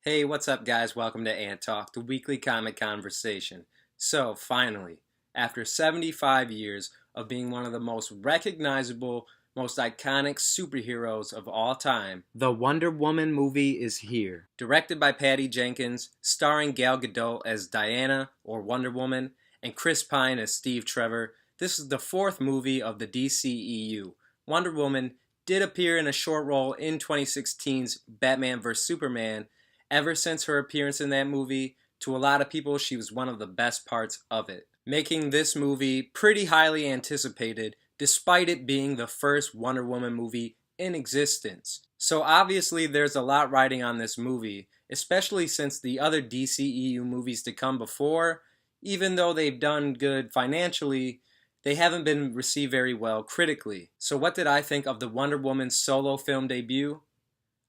Hey, what's up guys? Welcome to AnTalk, the weekly comic conversation. So, finally, after 75 years of being one of the most recognizable, most iconic superheroes of all time, the Wonder Woman movie is here. Directed by Patty Jenkins, starring Gal Gadot as Diana, or Wonder Woman, and Chris Pine as Steve Trevor, this is the fourth movie of the DCEU. Wonder Woman did appear in a short role in 2016's Batman vs. Superman. Ever since her appearance in that movie, to a lot of people, she was one of the best parts of it, making this movie pretty highly anticipated, despite it being the first Wonder Woman movie in existence. So obviously there's a lot riding on this movie, especially since the other DCEU movies to come before, even though they've done good financially, they haven't been received very well critically. So what did I think of the Wonder Woman solo film debut?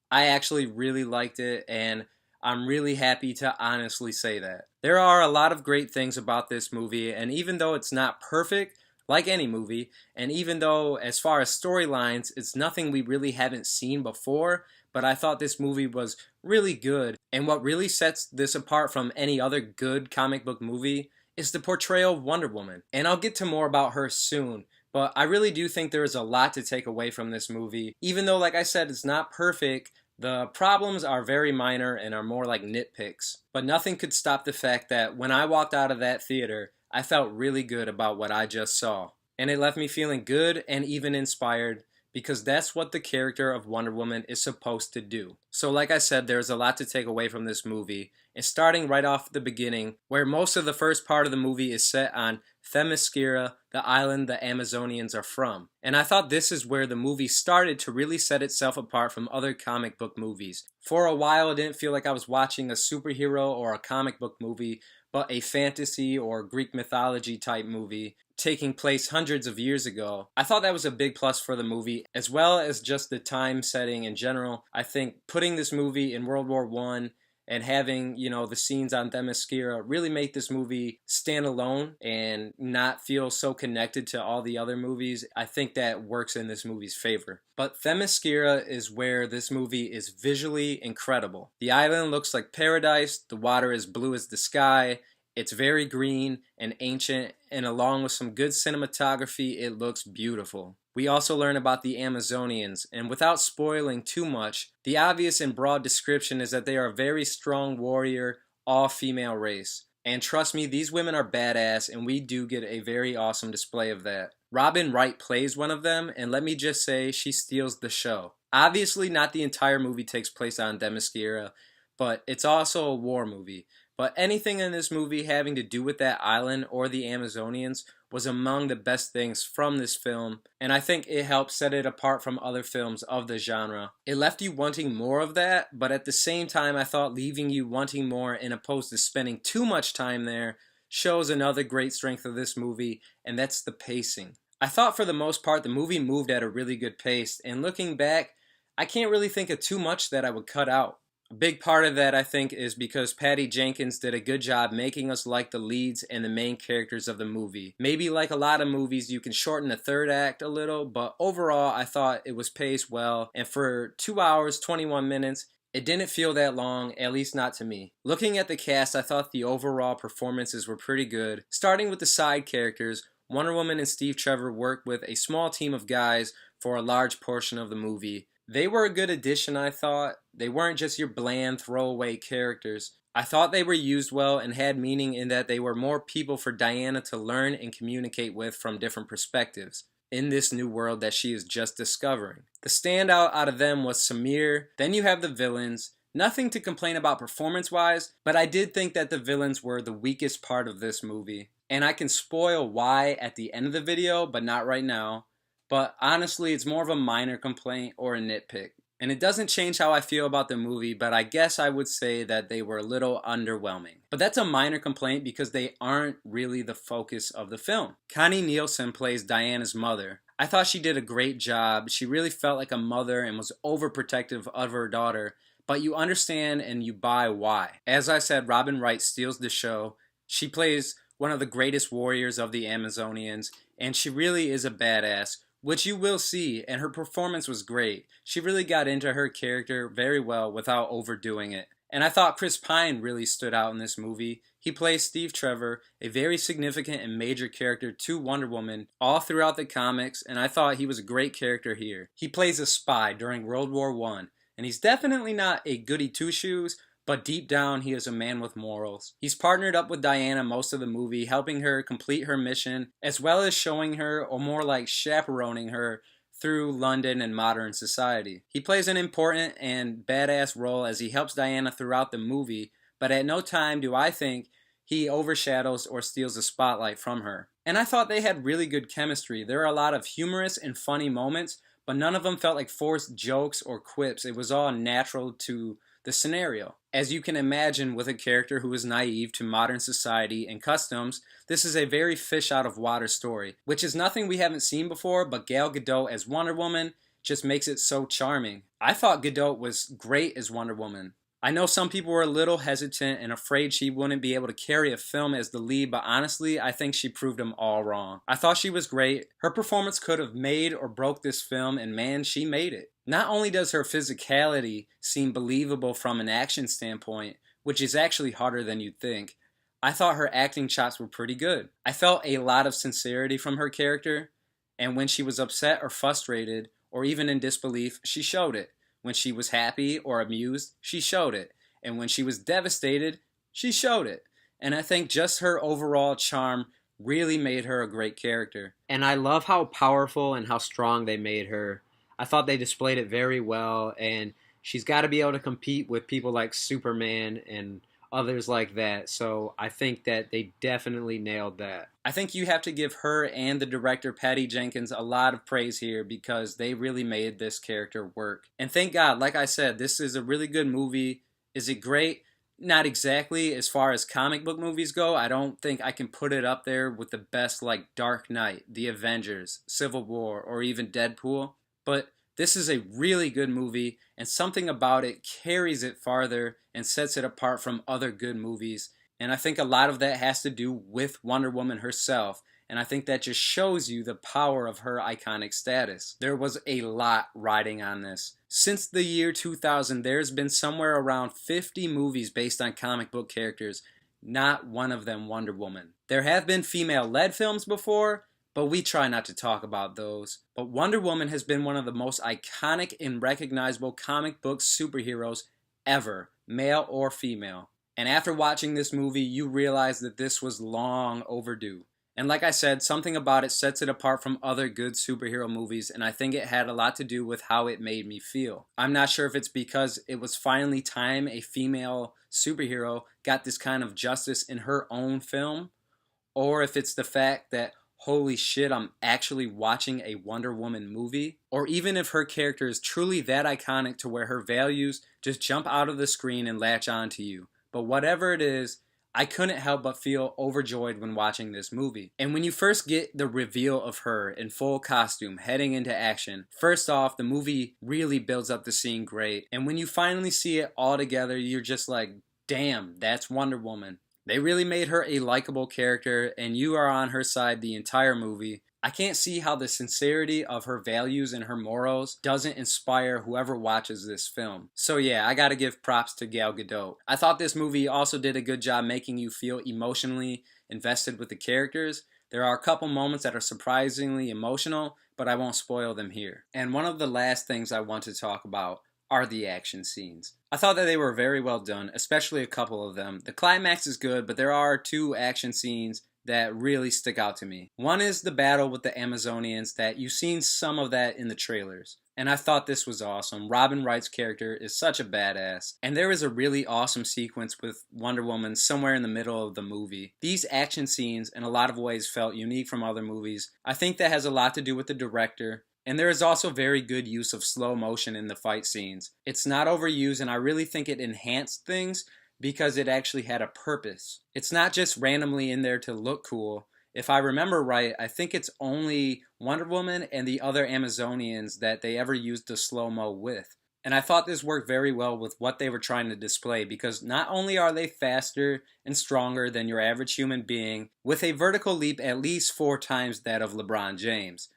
I actually really liked it, and I'm really happy to honestly say that. There are a lot of great things about this movie, and even though it's not perfect, like any movie, and even though as far as storylines, it's nothing we really haven't seen before, but I thought this movie was really good. And what really sets this apart from any other good comic book movie is the portrayal of Wonder Woman. And I'll get to more about her soon. But I really do think there is a lot to take away from this movie. Even though, like I said, it's not perfect, the problems are very minor and are more like nitpicks. But nothing could stop the fact that when I walked out of that theater, I felt really good about what I just saw. And it left me feeling good and even inspired, because that's what the character of Wonder Woman is supposed to do. So like I said, there's a lot to take away from this movie. And starting right off the beginning, where most of the first part of the movie is set on Themyscira, the island the Amazonians are from. And I thought this is where the movie started to really set itself apart from other comic book movies. For a while, it didn't feel like I was watching a superhero or a comic book movie, but a fantasy or Greek mythology type movie taking place hundreds of years ago. I thought that was a big plus for the movie, as well as just the time setting in general. I think putting this movie in World War I and having, the scenes on Themyscira really make this movie stand alone and not feel so connected to all the other movies. I think that works in this movie's favor. But Themyscira is where this movie is visually incredible. The island looks like paradise, the water is blue as the sky, it's very green and ancient, and along with some good cinematography, it looks beautiful. We also learn about the Amazonians, and without spoiling too much, the obvious and broad description is that they are a very strong warrior, all-female race. And trust me, these women are badass, and we do get a very awesome display of that. Robin Wright plays one of them, and let me just say, she steals the show. Obviously, not the entire movie takes place on Themyscira, but it's also a war movie. But anything in this movie having to do with that island or the Amazonians was among the best things from this film, and I think it helped set it apart from other films of the genre. It left you wanting more of that, but at the same time I thought leaving you wanting more in opposed to spending too much time there shows another great strength of this movie, and that's the pacing. I thought for the most part the movie moved at a really good pace, and looking back, I can't really think of too much that I would cut out. A big part of that, I think, is because Patty Jenkins did a good job making us like the leads and the main characters of the movie. Maybe like a lot of movies, you can shorten the third act a little, but overall, I thought it was paced well, and for 2 hours, 21 minutes, it didn't feel that long, at least not to me. Looking at the cast, I thought the overall performances were pretty good. Starting with the side characters, Wonder Woman and Steve Trevor worked with a small team of guys for a large portion of the movie. They were a good addition, I thought. They weren't just your bland throwaway characters. I thought they were used well and had meaning in that they were more people for Diana to learn and communicate with from different perspectives in this new world that she is just discovering. The standout out of them was Samir. Then you have the villains. Nothing to complain about performance-wise, but I did think that the villains were the weakest part of this movie. And I can spoil why at the end of the video, but not right now. But honestly, it's more of a minor complaint or a nitpick. And it doesn't change how I feel about the movie, but I guess I would say that they were a little underwhelming. But that's a minor complaint because they aren't really the focus of the film. Connie Nielsen plays Diana's mother. I thought she did a great job. She really felt like a mother and was overprotective of her daughter, but you understand and you buy why. As I said, Robin Wright steals the show. She plays one of the greatest warriors of the Amazonians, and she really is a badass. which you will see, and her performance was great. She really got into her character very well without overdoing it. And I thought Chris Pine really stood out in this movie. He plays Steve Trevor, a very significant and major character to Wonder Woman all throughout the comics, and I thought he was a great character here. He plays a spy during World War I, and he's definitely not a goody two-shoes, but deep down he is a man with morals. He's partnered up with Diana most of the movie, helping her complete her mission, as well as showing her, or more like chaperoning her, through London and modern society. He plays an important and badass role as he helps Diana throughout the movie, but at no time do I think he overshadows or steals the spotlight from her. And I thought they had really good chemistry. There are a lot of humorous and funny moments, but none of them felt like forced jokes or quips. It was all natural to the scenario. As you can imagine, with a character who is naive to modern society and customs, this is a very fish out of water story, which is nothing we haven't seen before, but Gal Gadot as Wonder Woman just makes it so charming. I thought Gadot was great as Wonder Woman. I know some people were a little hesitant and afraid she wouldn't be able to carry a film as the lead, but honestly, I think she proved them all wrong. I thought she was great. Her performance could have made or broke this film, and man, she made it. Not only does her physicality seem believable from an action standpoint, which is actually harder than you'd think, I thought her acting chops were pretty good. I felt a lot of sincerity from her character, and when she was upset or frustrated, or even in disbelief, she showed it. When she was happy or amused, she showed it. And when she was devastated, she showed it. And I think just her overall charm really made her a great character. And I love how powerful and how strong they made her. I thought they displayed it very well, and she's got to be able to compete with people like Superman and others like that. So I think that they definitely nailed that. I think you have to give her and the director Patty Jenkins a lot of praise here because they really made this character work. And thank God, like I said, this is a really good movie. Is it great? Not exactly. As far as comic book movies go, I don't think I can put it up there with the best like Dark Knight, The Avengers, Civil War, or even Deadpool. But this is a really good movie, and something about it carries it farther and sets it apart from other good movies. And I think a lot of that has to do with Wonder Woman herself. And I think that just shows you the power of her iconic status. There was a lot riding on this. Since the year 2000, there's been somewhere around 50 movies based on comic book characters. Not one of them Wonder Woman. There have been female-led films before, but we try not to talk about those. But Wonder Woman has been one of the most iconic and recognizable comic book superheroes ever, male or female. And after watching this movie, you realize that this was long overdue. And like I said, something about it sets it apart from other good superhero movies, and I think it had a lot to do with how it made me feel. I'm not sure if it's because it was finally time a female superhero got this kind of justice in her own film, or if it's the fact that holy shit, I'm actually watching a Wonder Woman movie. Or even if her character is truly that iconic to where her values just jump out of the screen and latch onto you. But whatever it is, I couldn't help but feel overjoyed when watching this movie. And when you first get the reveal of her in full costume heading into action, first off, the movie really builds up the scene great. And when you finally see it all together, you're just like, damn, that's Wonder Woman. They really made her a likable character, and you are on her side the entire movie. I can't see how the sincerity of her values and her morals doesn't inspire whoever watches this film. So yeah, I gotta give props to Gal Gadot. I thought this movie also did a good job making you feel emotionally invested with the characters. There are a couple moments that are surprisingly emotional, but I won't spoil them here. And one of the last things I want to talk about are the action scenes. I thought that they were very well done, especially a couple of them. The climax is good, but there are two action scenes that really stick out to me. One is the battle with the Amazonians, that you've seen some of that in the trailers. And I thought this was awesome. Robin Wright's character is such a badass. And there is a really awesome sequence with Wonder Woman somewhere in the middle of the movie. These action scenes in a lot of ways felt unique from other movies. I think that has a lot to do with the director. And there is also very good use of slow motion in the fight scenes. It's not overused, and I really think it enhanced things because it actually had a purpose. It's not just randomly in there to look cool. If I remember right, I think it's only Wonder Woman and the other Amazonians that they ever used the slow-mo with. And I thought this worked very well with what they were trying to display, because not only are they faster and stronger than your average human being, with a vertical leap at least 4 times that of LeBron James,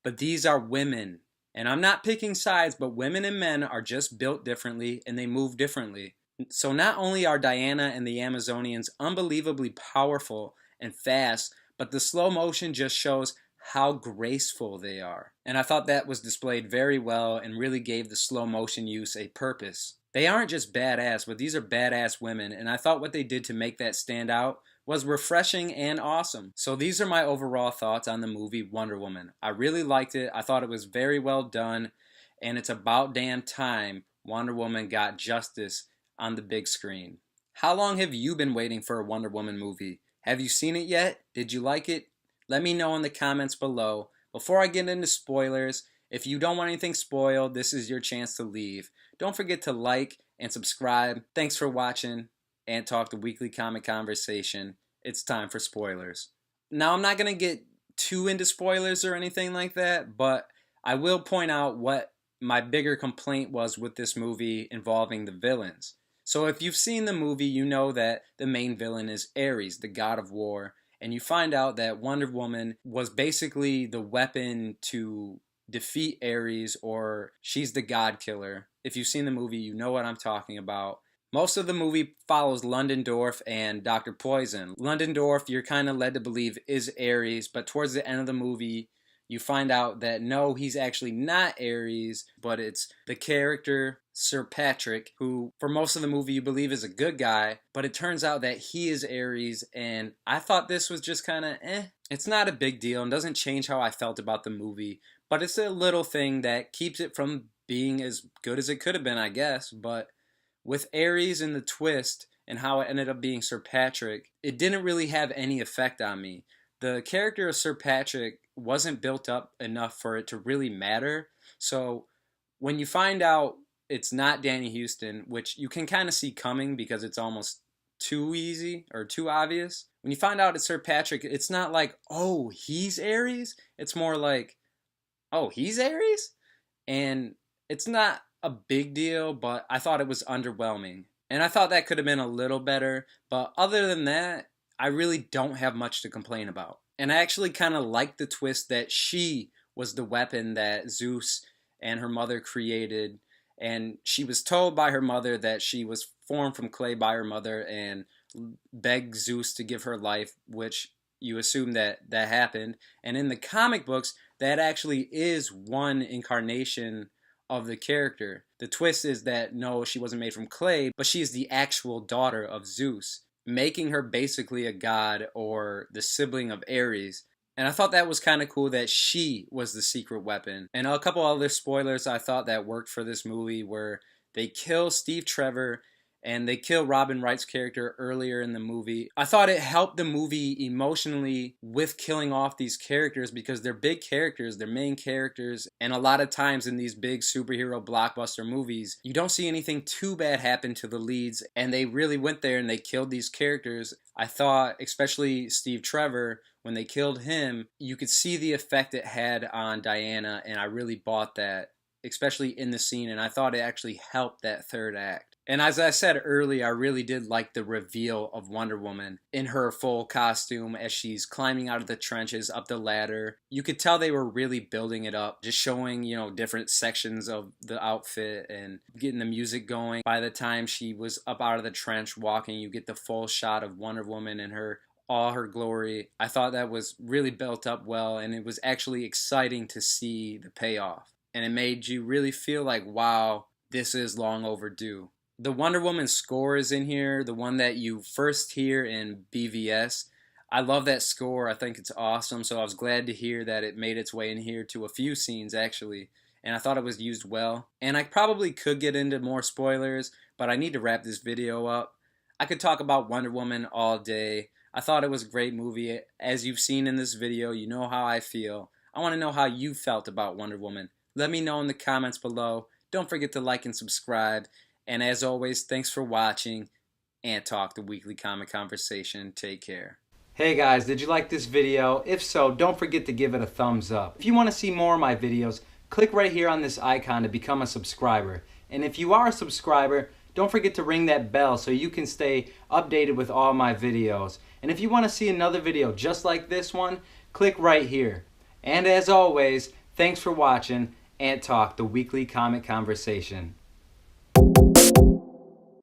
But these are women. And I'm not picking sides, but women and men are just built differently and they move differently. So not only are Diana and the Amazonians unbelievably powerful and fast, but the slow motion just shows how graceful they are. And I thought that was displayed very well and really gave the slow motion use a purpose. They aren't just badass, but these are badass women, and I thought what they did to make that stand out was refreshing and awesome. So these are my overall thoughts on the movie Wonder Woman. I really liked it. I thought it was very well done, and it's about damn time Wonder Woman got justice on the big screen. How long have you been waiting for a Wonder Woman movie? Have you seen it yet? Did you like it? Let me know in the comments below. Before I get into spoilers, if you don't want anything spoiled, this is your chance to leave. Don't forget to like and subscribe. Thanks for watching AnTalk, the weekly comic conversation. It's time for spoilers. Now, I'm not going to get too into spoilers or anything like that, but I will point out what my bigger complaint was with this movie involving the villains. So if you've seen the movie, you know that the main villain is Ares, the god of war, and you find out that Wonder Woman was basically the weapon to defeat Ares, or she's the god killer. If you've seen the movie, you know what I'm talking about. Most of the movie follows Ludendorff and Dr. Poison. Ludendorff, you're kind of led to believe, is Ares, but towards the end of the movie, you find out that no, he's actually not Ares, but it's the character Sir Patrick, who for most of the movie you believe is a good guy, but it turns out that he is Ares, and I thought this was just kind of It's not a big deal and doesn't change how I felt about the movie, but it's a little thing that keeps it from being as good as it could have been, I guess. But with Ares and the twist and how it ended up being Sir Patrick, it didn't really have any effect on me. The character of Sir Patrick wasn't built up enough for it to really matter. So when you find out it's not Danny Houston, which you can kind of see coming because it's almost too easy or too obvious. When you find out it's Sir Patrick, it's not like, oh, he's Ares. It's more like, oh, he's Ares? And it's not a big deal, but I thought it was underwhelming. And I thought that could have been a little better. But other than that, I really don't have much to complain about. And I actually kind of like the twist that she was the weapon that Zeus and her mother created. And she was told by her mother that she was formed from clay by her mother and begged Zeus to give her life, which you assume that happened. And in the comic books, that actually is one incarnation of the character. The twist is that no, she wasn't made from clay, but she is the actual daughter of Zeus, making her basically a god or the sibling of Ares. And I thought that was kind of cool that she was the secret weapon. And a couple other spoilers I thought that worked for this movie where they kill Steve Trevor and they kill Robin Wright's character earlier in the movie. I thought it helped the movie emotionally with killing off these characters because they're big characters, they're main characters, and a lot of times in these big superhero blockbuster movies, you don't see anything too bad happen to the leads, and they really went there and they killed these characters. I thought, especially Steve Trevor, when they killed him, you could see the effect it had on Diana, and I really bought that, especially in the scene, and I thought it actually helped that third act. And as I said earlier, I really did like the reveal of Wonder Woman in her full costume as she's climbing out of the trenches up the ladder. You could tell they were really building it up, just showing, you know, different sections of the outfit and getting the music going. By the time she was up out of the trench walking, you get the full shot of Wonder Woman in all her glory. I thought that was really built up well, and it was actually exciting to see the payoff. And it made you really feel like, wow, this is long overdue. The Wonder Woman score is in here, the one that you first hear in BVS. I love that score. I think it's awesome, so I was glad to hear that it made its way in here to a few scenes, actually. And I thought it was used well. And I probably could get into more spoilers, but I need to wrap this video up. I could talk about Wonder Woman all day. I thought it was a great movie. As you've seen in this video, you know how I feel. I want to know how you felt about Wonder Woman. Let me know in the comments below. Don't forget to like and subscribe. And as always, thanks for watching AnTalk, the weekly comic conversation. Take care. Hey guys, did you like this video? If so, don't forget to give it a thumbs up. If you want to see more of my videos, click right here on this icon to become a subscriber. And if you are a subscriber, don't forget to ring that bell so you can stay updated with all my videos. And if you want to see another video just like this one, click right here. And as always, Thanks for watching AnTalk, the weekly comic conversation.